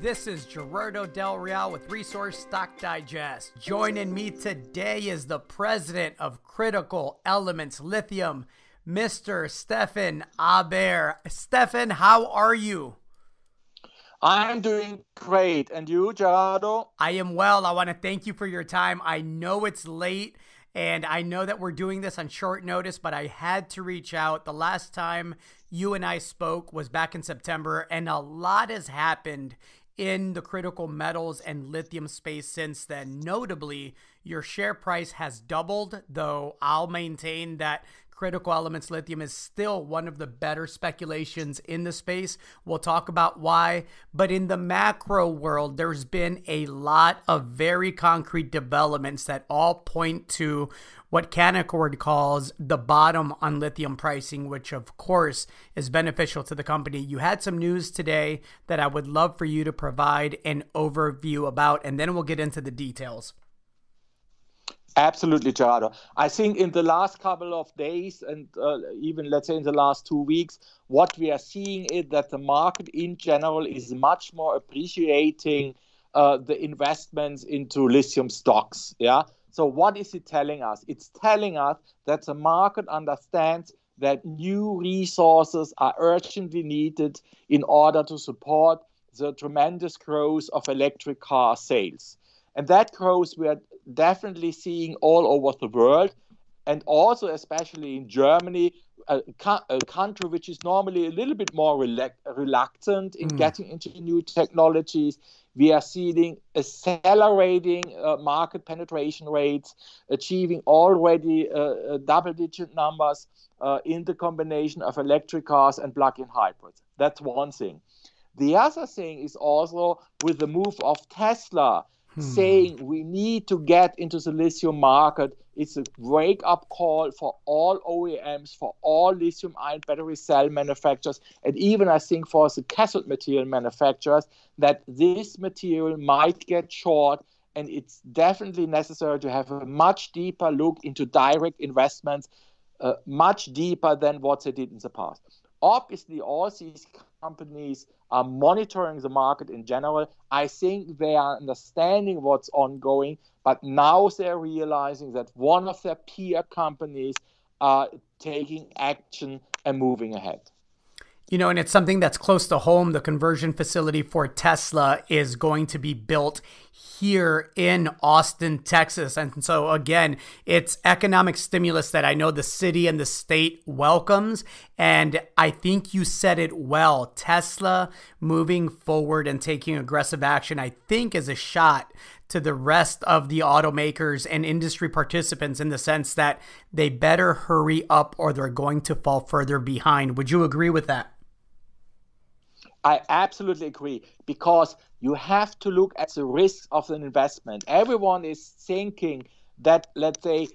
This is Gerardo Del Real with Resource Stock Digest. Joining me today is the president of Critical Elements Lithium, Mr. Steffen Haber. Steffen, how are you? I'm doing great. And you, Gerardo? I am well. I want to thank you for your time. I know it's late, and I know that we're doing this on short notice, but I had to reach out. The last time you and I spoke was back in September, and a lot has happened in the critical metals and lithium space since then. Notably, your share price has doubled, though I'll maintain that Critical Elements Lithium is still one of the better speculations in the space. We'll talk about why. But in the macro world, there's been a lot of very concrete developments that all point to what Canaccord calls the bottom on lithium pricing, which of course is beneficial to the company. You had some news today that I would love for you to provide an overview about, and then we'll get into the details. Absolutely, Gerardo. I think in the last couple of days and even, let's say, in the last 2 weeks, what we are seeing is that the market in general is much more appreciating the investments into lithium stocks. Yeah. So what is it telling us? It's telling us that the market understands that new resources are urgently needed in order to support the tremendous growth of electric car sales. And that growth we are definitely seeing all over the world, and also especially in Germany, a country which is normally a little bit more reluctant in getting into new technologies. We are seeing accelerating market penetration rates, achieving already double-digit numbers in the combination of electric cars and plug-in hybrids. That's one thing. The other thing is also with the move of Tesla, saying we need to get into the lithium market. It's a wake-up call for all OEMs, for all lithium-ion battery cell manufacturers, and even I think for the cathode material manufacturers, that this material might get short, and it's definitely necessary to have a much deeper look into direct investments, much deeper than what they did in the past. Obviously, all these companies are monitoring the market in general. I think they are understanding what's ongoing, but now they're realizing that one of their peer companies are taking action and moving ahead. You know, and it's something that's close to home. The conversion facility for Tesla is going to be built here in Austin, Texas. And so, again, it's economic stimulus that I know the city and the state welcomes. And I think you said it well. Tesla moving forward and taking aggressive action, I think, is a shot to the rest of the automakers and industry participants in the sense that they better hurry up or they're going to fall further behind. Would you agree with that? I absolutely agree, because you have to look at the risks of an investment. Everyone is thinking that, let's say,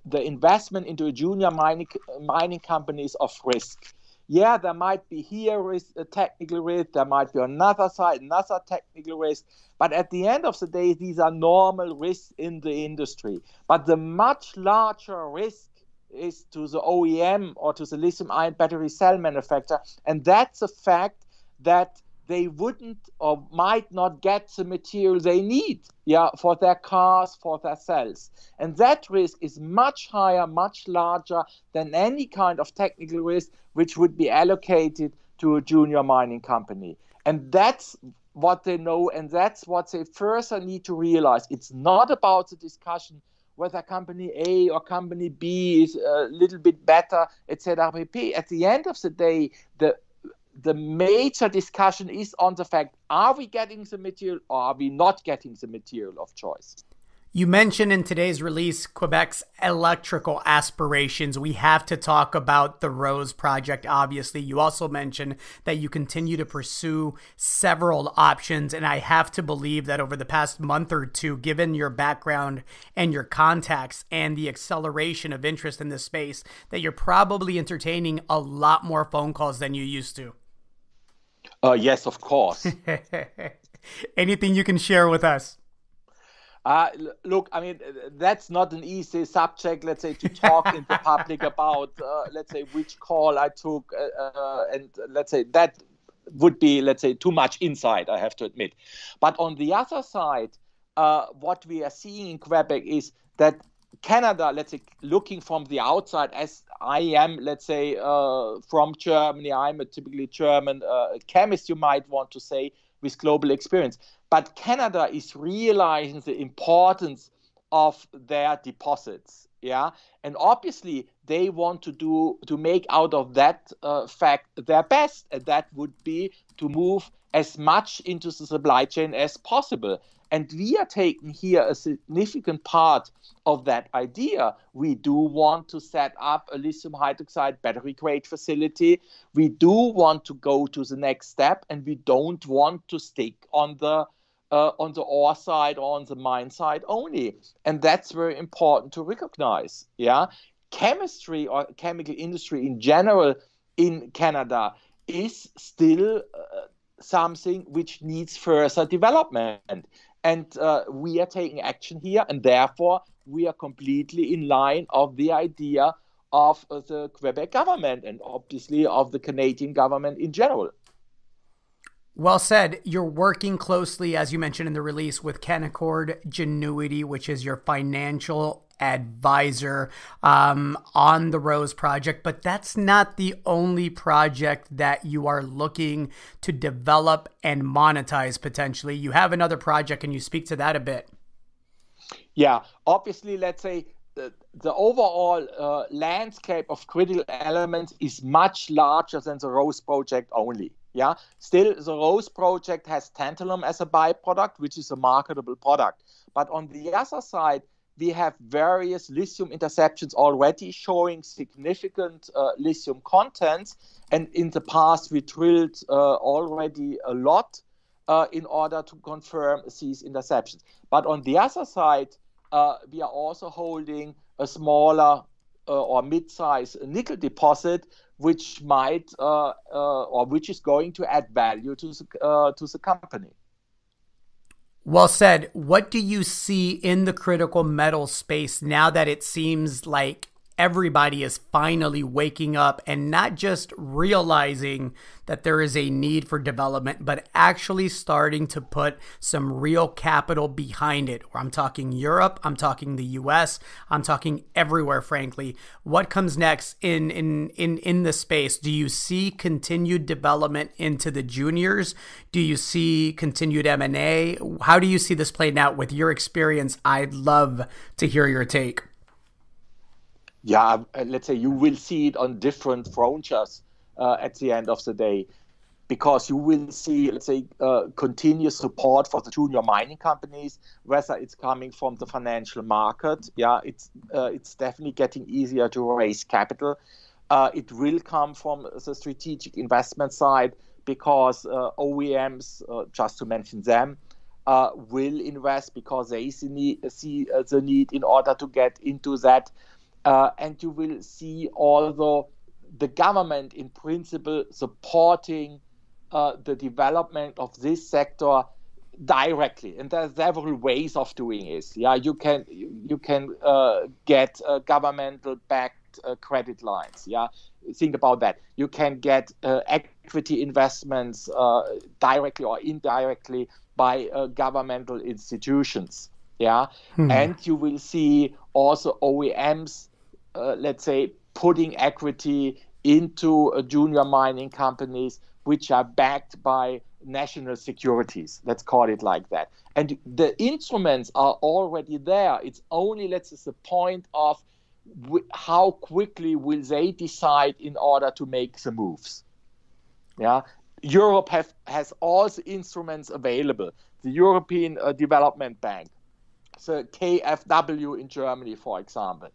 the investment into a junior mining company is of risk. Yeah, there might be here a technical risk, there might be on another side another technical risk, but at the end of the day, these are normal risks in the industry. But the much larger risk is to the OEM or to the lithium-ion battery cell manufacturer, and that's a fact that they wouldn't or might not get the material they need, for their cars, for their cells. And that risk is much higher, much larger than any kind of technical risk which would be allocated to a junior mining company. And that's what they know, and that's what they first need to realize. It's not about the discussion whether company A or company B is a little bit better, etc. At the end of the day, the major discussion is on the fact, are we getting the material or are we not getting the material of choice? You mentioned in today's release Quebec's electrical aspirations. We have to talk about the Rose project, obviously. You also mentioned that you continue to pursue several options, and I have to believe that over the past month or two, given your background and your contacts and the acceleration of interest in this space, that you're probably entertaining a lot more phone calls than you used to. Yes, of course. Anything you can share with us? Look, I mean, that's not an easy subject, let's say, to talk in the public about, let's say, which call I took. And let's say that would be, let's say, too much insight, I have to admit. But on the other side, what we are seeing in Quebec is that Canada, let's say, looking from the outside, as I am, let's say, from Germany, I'm a typically German chemist, you might want to say, with global experience. But Canada is realizing the importance of their deposits, yeah, and obviously they want to make out of that fact their best, and that would be to move as much into the supply chain as possible. And we are taking here a significant part of that idea. We do want to set up a lithium hydroxide battery grade facility. We do want to go to the next step, and we don't want to stick on the ore side or on the mine side only. And that's very important to recognize. Yeah, chemistry or chemical industry in general in Canada is still something which needs further development. And we are taking action here, and therefore we are completely in line of the idea of the Quebec government and obviously of the Canadian government in general. Well said. You're working closely, as you mentioned in the release, with Canaccord Genuity, which is your financial advisor on the Rose project. But that's not the only project that you are looking to develop and monetize potentially. You have another project. Can you speak to that a bit? Yeah, obviously, let's say the overall landscape of critical elements is much larger than the Rose project only. Yeah, still the Rose project has tantalum as a byproduct, which is a marketable product. But on the other side, we have various lithium interceptions already showing significant lithium contents. And in the past, we drilled already a lot in order to confirm these interceptions. But on the other side, we are also holding a smaller or mid-size nickel deposit, which might or which is going to add value to the company. Well said. What do you see in the critical metal space now that it seems like everybody is finally waking up and not just realizing that there is a need for development, but actually starting to put some real capital behind it? I'm talking Europe, I'm talking the US, I'm talking everywhere, frankly. What comes next in the space? Do you see continued development into the juniors? Do you see continued M&A? How do you see this playing out with your experience? I'd love to hear your take. Yeah, let's say you will see it on different frontiers at the end of the day, because you will see, let's say, continuous support for the junior mining companies, whether it's coming from the financial market. Yeah, it's definitely getting easier to raise capital. It will come from the strategic investment side, because OEMs, just to mention them, will invest because they see the need in order to get into that. And you will see also the government in principle supporting the development of this sector directly. And there are several ways of doing it. Yeah, you can get governmental backed credit lines. Yeah, think about that. You can get equity investments directly or indirectly by governmental institutions. Yeah, and you will see also OEMs, let's say, putting equity into junior mining companies which are backed by national securities. Let's call it like that. And the instruments are already there. It's only, let's say, the point of how quickly will they decide in order to make the moves. Yeah, Europe has all the instruments available. The European Development Bank, the KfW in Germany, for example.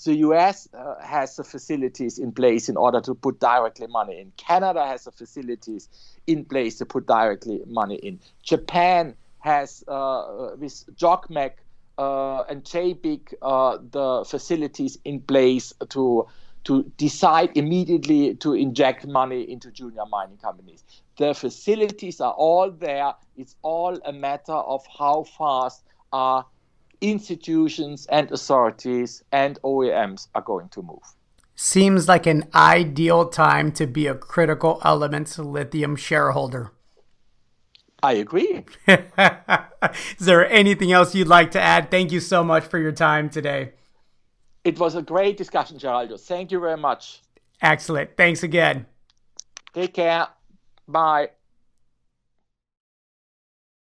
The US has the facilities in place in order to put directly money in. Canada has the facilities in place to put directly money in. Japan has, with JOGMEC and JBIC, the facilities in place to decide immediately to inject money into junior mining companies. The facilities are all there. It's all a matter of how fast institutions and authorities and OEMs are going to move. Seems like an ideal time to be a Critical Elements Lithium shareholder. I agree. Is there anything else you'd like to add? Thank you so much for your time today. It was a great discussion, Geraldo. Thank you very much. Excellent. Thanks again. Take care. Bye.